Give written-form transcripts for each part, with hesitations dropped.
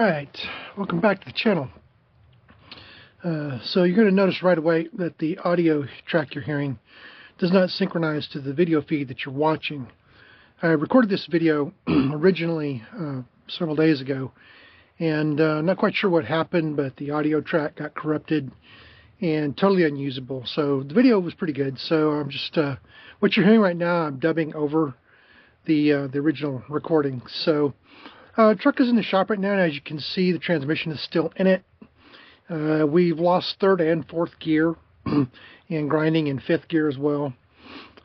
Alright, welcome back to the channel. So you're going to notice right away that the audio track you're hearing does not synchronize to the video feed that you're watching. I recorded this video originally several days ago, and not quite sure what happened, but the audio track got corrupted and totally unusable. So the video was pretty good. So I'm just what you're hearing right now, I'm dubbing over the original recording. So truck is in the shop right now, and as you can see, the transmission is still in it. We've lost third and fourth gear and grinding in fifth gear as well.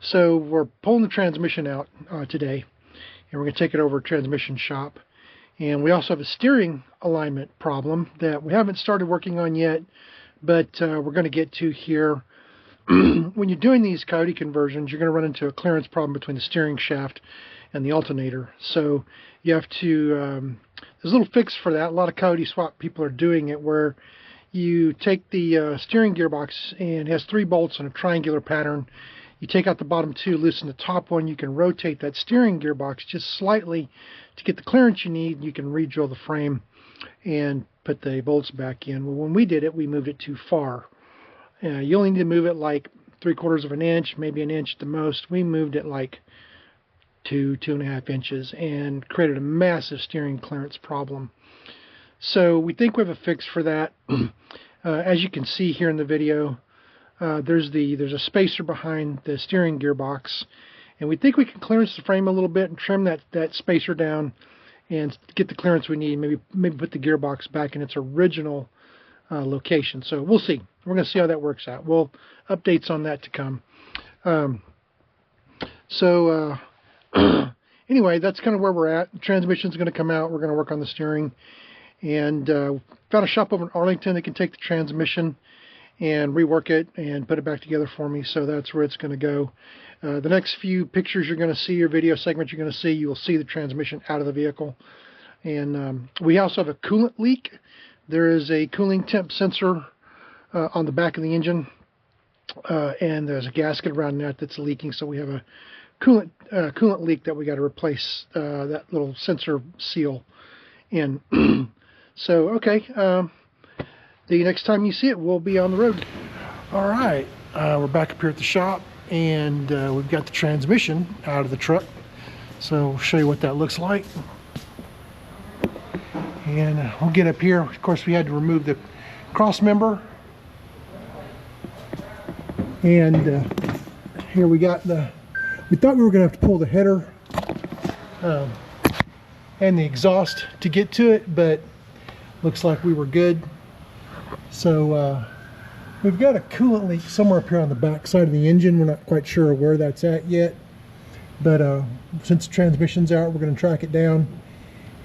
So we're pulling the transmission out today, and we're going to take it over to transmission shop. And we also have a steering alignment problem that we haven't started working on yet, but we're going to get to here. When you're doing these Coyote conversions, you're going to run into a clearance problem between the steering shaft and the alternator. So you have to, there's a little fix for that. A lot of Coyote swap people are doing it, where you take the steering gearbox, and it has 3 bolts in a triangular pattern. You take out the bottom 2, loosen the top one. You can rotate that steering gearbox just slightly to get the clearance you need. You can re-drill the frame and put the bolts back in. Well, when we did it, we moved it too far. You only need to move it like 3/4 of an inch, maybe an inch at the most. We moved it like 2.5 inches and created a massive steering clearance problem. So we think we have a fix for that. As you can see here in the video, there's a spacer behind the steering gearbox, and we think we can clearance the frame a little bit and trim that spacer down and get the clearance we need. Maybe put the gearbox back in its original location. So we'll see. We're going to see how that works out. Well, updates on that to come. Anyway, that's kind of where we're at. The transmission's going to come out. We're going to work on the steering. And found a shop over in Arlington that can take the transmission and rework it and put it back together for me. So that's where it's going to go. The next few pictures you're going to see, or video segments you're going to see, you will see the transmission out of the vehicle. And we also have a coolant leak. There is a cooling temp sensor on the back of the engine, and there's a gasket around that that's leaking. So we have a coolant leak that we got to replace that little sensor seal in. So okay, the next time you see it, we'll be on the road. All right, we're back up here at the shop, and we've got the transmission out of the truck. So we'll show you what that looks like. And we'll get up here. Of course, we had to remove the cross member. And here we got we thought we were going to have to pull the header and the exhaust to get to it, but looks like we were good. So we've got a coolant leak somewhere up here on the back side of the engine. We're not quite sure where that's at yet, but since the transmission's out, we're going to track it down.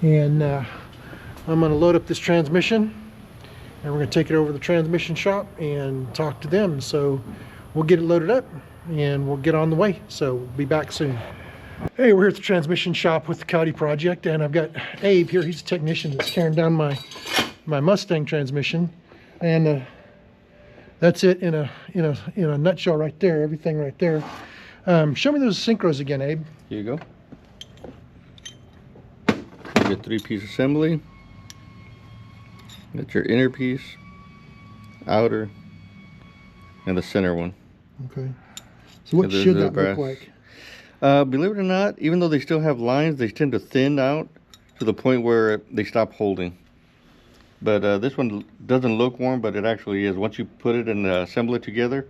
And I'm going to load up this transmission, and we're going to take it over to the transmission shop and talk to them. So we'll get it loaded up and we'll get on the way. So we'll be back soon. Hey, we're here at the transmission shop with the Coyote project, and I've got Abe here. He's a technician that's tearing down my Mustang transmission, and that's it in a nutshell right there. Everything right there. Show me those synchros again, Abe. Here you go. You get 3-piece assembly. Got your inner piece, outer, and the center one. Okay. So what should that look like? Believe it or not, even though they still have lines, they tend to thin out to the point where they stop holding. But this one doesn't look warm, but it actually is. Once you put it and assemble it together,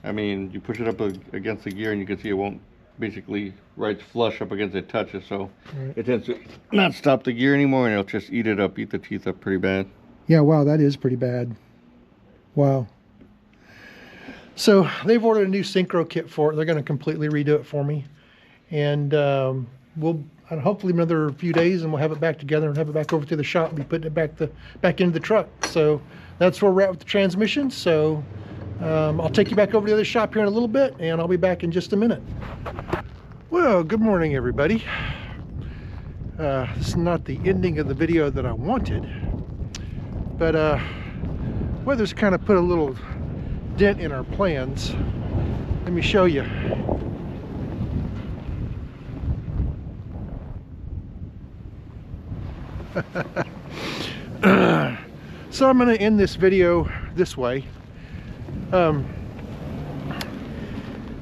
I mean, you push it up against the gear, and you can see it won't basically right flush up against it, touches. So it tends to not stop the gear anymore, and it'll just eat it up, eat the teeth up pretty bad. Yeah, wow, that is pretty bad. Wow. So they've ordered a new synchro kit for it. They're going to completely redo it for me. And we'll hopefully another few days, and we'll have it back together and have it back over to the shop and be putting it back into the truck. So that's where we're at with the transmission. So I'll take you back over to the other shop here in a little bit, and I'll be back in just a minute. Well, good morning, everybody. This is not the ending of the video that I wanted, but weather's kind of put a little dent in our plans. Let me show you. So I'm going to end this video this way.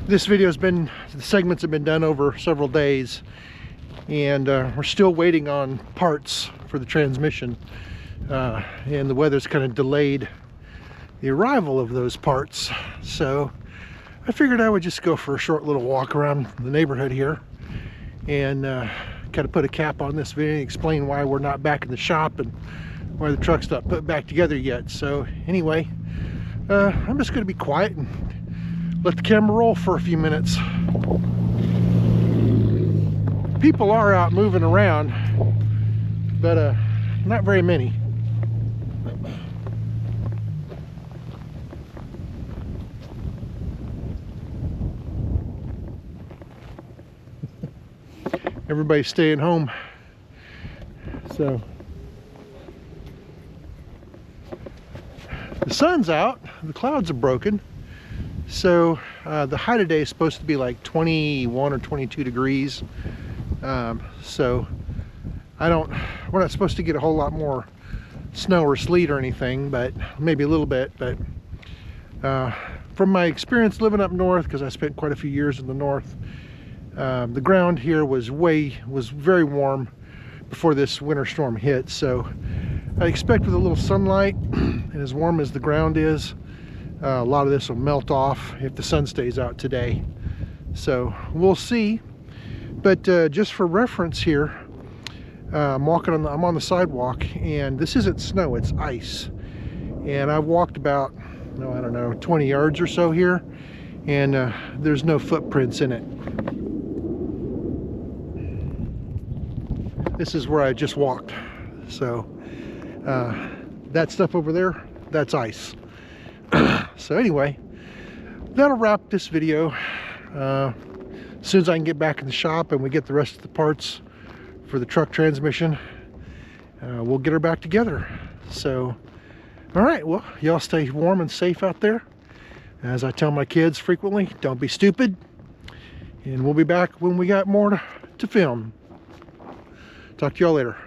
This video's been, the segments have been done over several days, and we're still waiting on parts for the transmission, and the weather's kind of delayed the arrival of those parts. So I figured I would just go for a short little walk around the neighborhood here and kind of put a cap on this video and explain why we're not back in the shop and why the truck's not put back together yet. So anyway, I'm just going to be quiet and let the camera roll for a few minutes. People are out moving around, but not very many. Everybody's staying home. So the sun's out, the clouds are broken. So the high today is supposed to be like 21 or 22 degrees. So we're not supposed to get a whole lot more snow or sleet or anything, but maybe a little bit. But from my experience living up north, because I spent quite a few years in the north, the ground here was very warm before this winter storm hit. So I expect with a little sunlight and as warm as the ground is, a lot of this will melt off if the sun stays out today. So we'll see. But just for reference here, I'm on the sidewalk, and this isn't snow, it's ice. And I've walked about, I don't know, 20 yards or so here, and there's no footprints in it. This is where I just walked. So that stuff over there, that's ice. So anyway, that'll wrap this video. As soon as I can get back in the shop and we get the rest of the parts for the truck transmission, we'll get her back together. So, all right, well, y'all stay warm and safe out there. As I tell my kids frequently, don't be stupid. And we'll be back when we got more to film. Talk to y'all later.